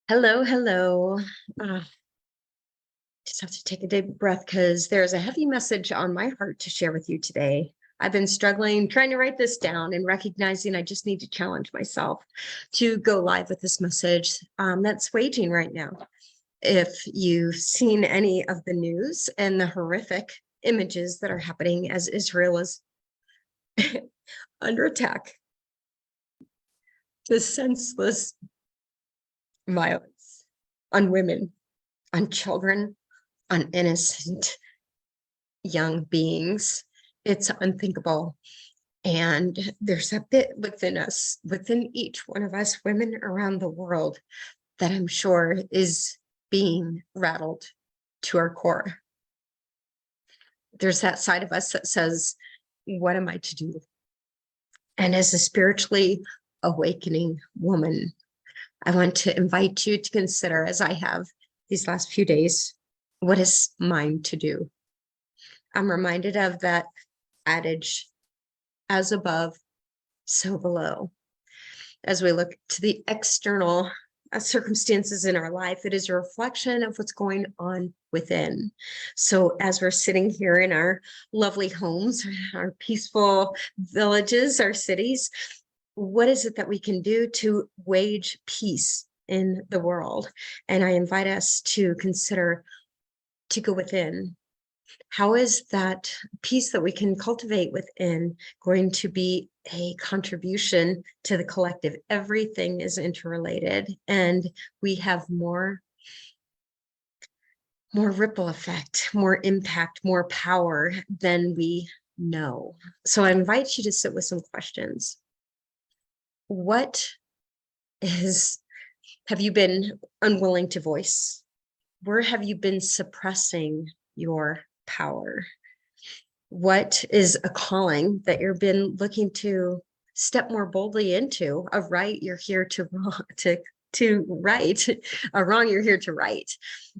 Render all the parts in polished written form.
Hello, hello. Uh, just have to take a deep breath because there's a heavy message on my heart to share with you today. I've been struggling trying to write this down and recognizing I just need to challenge myself to go live with this message that's waging right now. If you've seen any of the news and the horrific images that are happening as Israel is under attack, the senseless violence on women, on children, on innocent young beings. It's unthinkable. And there's a bit within us, within each one of us, women around the world, that I'm sure is being rattled to our core. There's that side of us that says, what am I to do? And as a spiritually awakening woman, I want to invite you to consider, as I have these last few days, what is mine to do? I'm reminded of that adage, as above, so below. As we look to the external circumstances in our life, it is a reflection of what's going on within. So as we're sitting here in our lovely homes, our peaceful villages, our cities, what is it that we can do to wage peace in the world? And I invite us to consider to go within. How is that peace that we can cultivate within going to be a contribution to the collective? Everything is interrelated, and we have more ripple effect, more impact, more power than we know. So I invite you to sit with some questions. What have you been unwilling to voice? Where have you been suppressing your power? What is a calling that you've been looking to step more boldly into? A right you're here to right, a wrong you're here to right.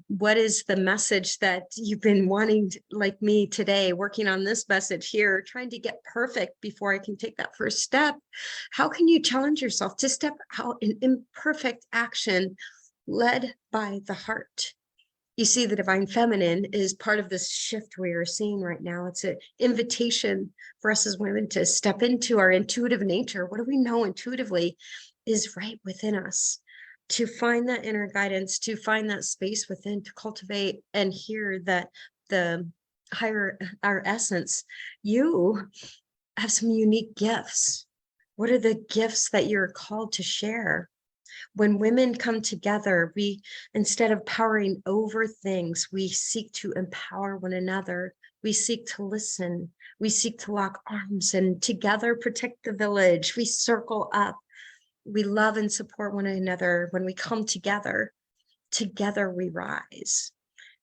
What is the message that you've been wanting, like me today, working on this message here, trying to get perfect before I can take that first step? How can you challenge yourself to step out in imperfect action led by the heart? You see, the divine feminine is part of this shift we are seeing right now. It's an invitation for us as women to step into our intuitive nature. What do we know intuitively is right within us? To find that inner guidance, to find that space within, to cultivate and hear that the higher, our essence. You have some unique gifts. What are the gifts that you're called to share? When women come together, we, instead of powering over things, we seek to empower one another. We seek to listen. We seek to lock arms and together protect the village. We circle up. We love and support one another. When we come together, together we rise.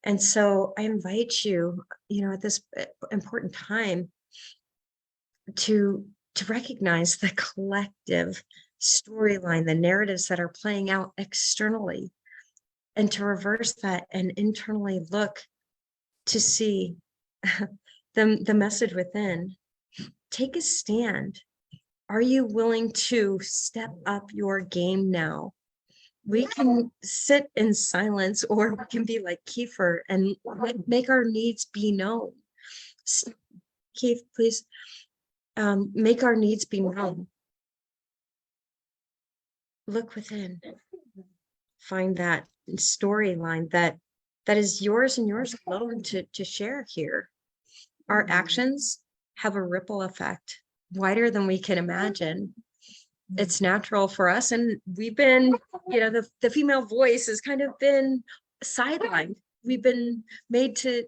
And so I invite you, at this important time to recognize the collective storyline, the narratives that are playing out externally, and to reverse that and internally look to see the message within. Take a stand. Are you willing to step up your game now? We can sit in silence, or we can be like Kiefer and make our needs be known. Keith, please, make our needs be known. Look within. Find that storyline that is yours and yours alone to share here. Our actions have a ripple effect wider than we can imagine. It's natural for us, and we've been, the female voice has kind of been sidelined. We've been made to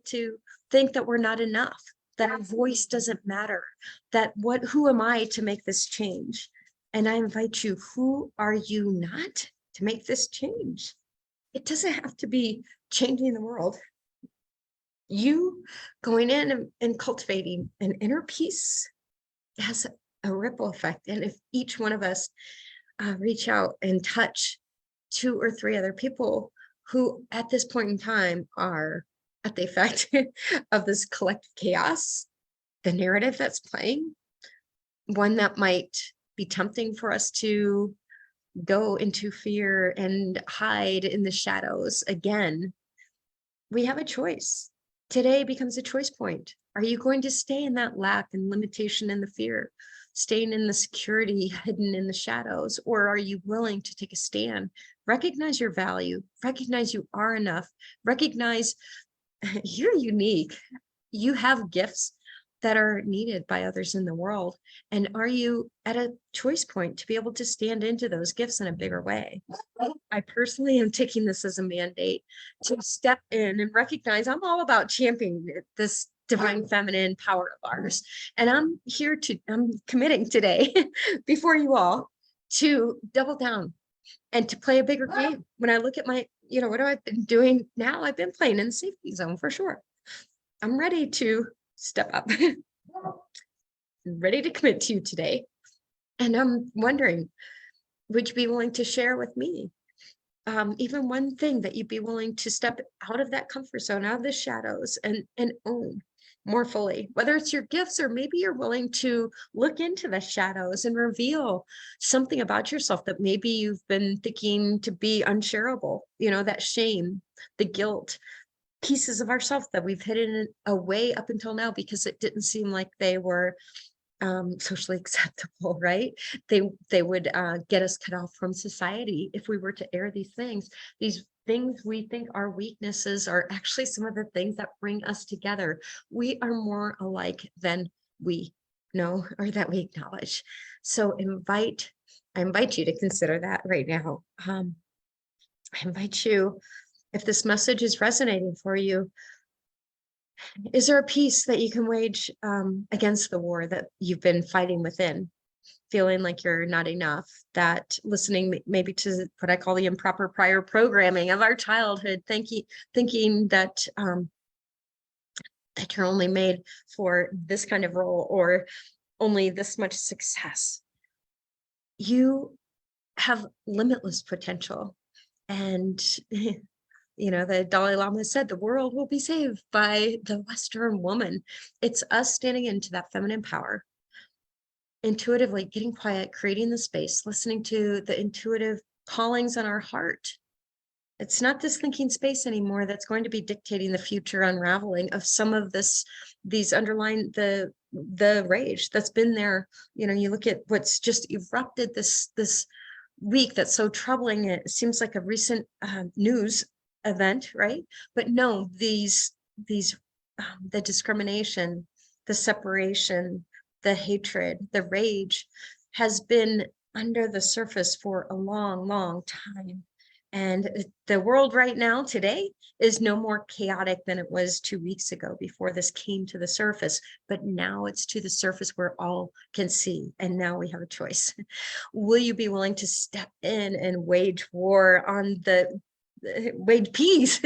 think that we're not enough, that our voice doesn't matter, that who am I to make this change? And I invite you, who are you not to make this change? It doesn't have to be changing the world. You going in and cultivating an inner peace has a ripple effect. And if each one of us reach out and touch 2 or 3 other people who at this point in time are at the effect of this collective chaos, the narrative that's playing, one that might be tempting for us to go into fear and hide in the shadows again, we have a choice. Today becomes a choice point. Are you going to stay in that lack and limitation and the fear, staying in the security hidden in the shadows? Or are you willing to take a stand, recognize your value, recognize you are enough, recognize you're unique, you have gifts that are needed by others in the world? And are you at a choice point to be able to stand into those gifts in a bigger way? I personally am taking this as a mandate to step in and recognize I'm all about championing this divine feminine power of ours. And I'm committing today before you all to double down and to play a bigger game. When I look at my, what have I been doing now? I've been playing in the safety zone for sure. I'm ready to step up. Ready to commit to you today. And I'm wondering, would you be willing to share with me even one thing that you'd be willing to step out of that comfort zone, out of the shadows, and own more fully, whether it's your gifts, or maybe you're willing to look into the shadows and reveal something about yourself that maybe you've been thinking to be unshareable, that shame, the guilt, pieces of ourselves that we've hidden away up until now because it didn't seem like they were socially acceptable, right? They would get us cut off from society if we were to air these things. These things we think are weaknesses are actually some of the things that bring us together. We are more alike than we know or that we acknowledge. So I invite you to consider that right now. I invite you, if this message is resonating for you, is there a peace that you can wage against the war that you've been fighting within, feeling like you're not enough, that listening maybe to what I call the improper prior programming of our childhood, thinking that that you're only made for this kind of role or only this much success? You have limitless potential. And the Dalai Lama said the world will be saved by the Western woman. It's us standing into that feminine power, intuitively getting quiet, creating the space, listening to the intuitive callings on our heart. It's not this thinking space anymore that's going to be dictating the future unraveling of some of these underlying the rage that's been there. You look at what's just erupted this week that's so troubling. It seems like a recent news event, right? But no, these the discrimination, the separation, the hatred, the rage has been under the surface for a long time. And the world right now today is no more chaotic than it was 2 weeks ago before this came to the surface. But now it's to the surface where all can see. And now we have a choice. Will you be willing to step in and wage war on wage peace?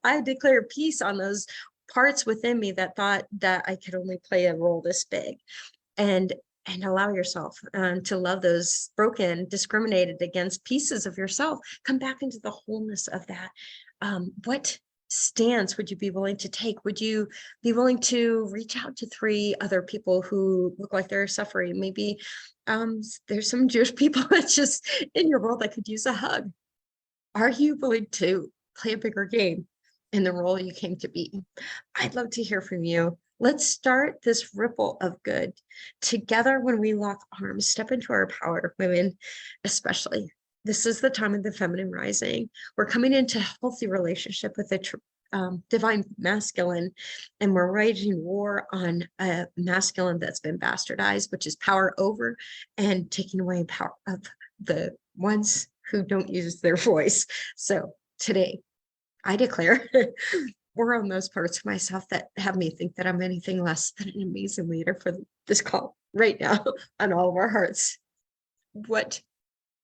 I declare peace on those parts within me that thought that I could only play a role this big. And allow yourself to love those broken, discriminated against pieces of yourself. Come back into the wholeness of that. What stance would you be willing to take? Would you be willing to reach out to 3 other people who look like they're suffering? Maybe there's some Jewish people that's just in your world that could use a hug. Are you willing to play a bigger game in the role you came to be? I'd love to hear from you. Let's start this ripple of good together. When we lock arms, step into our power, women especially. This is the time of the feminine rising. We're coming into a healthy relationship with the divine masculine, and we're waging war on a masculine that's been bastardized, which is power over and taking away power of the ones who don't use their voice. So today, I declare war on those parts of myself that have me think that I'm anything less than an amazing leader for this call right now on all of our hearts. What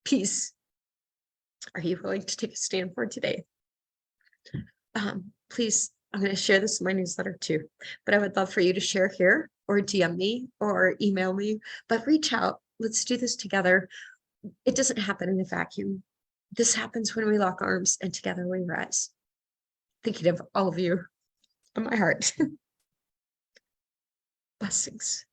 peace are you willing to take a stand for today? Please, I'm going to share this in my newsletter too, but I would love for you to share here or DM me or email me, but reach out. Let's do this together. It doesn't happen in a vacuum. This happens when we lock arms and together we rise. Thinking of all of you on my heart. Blessings.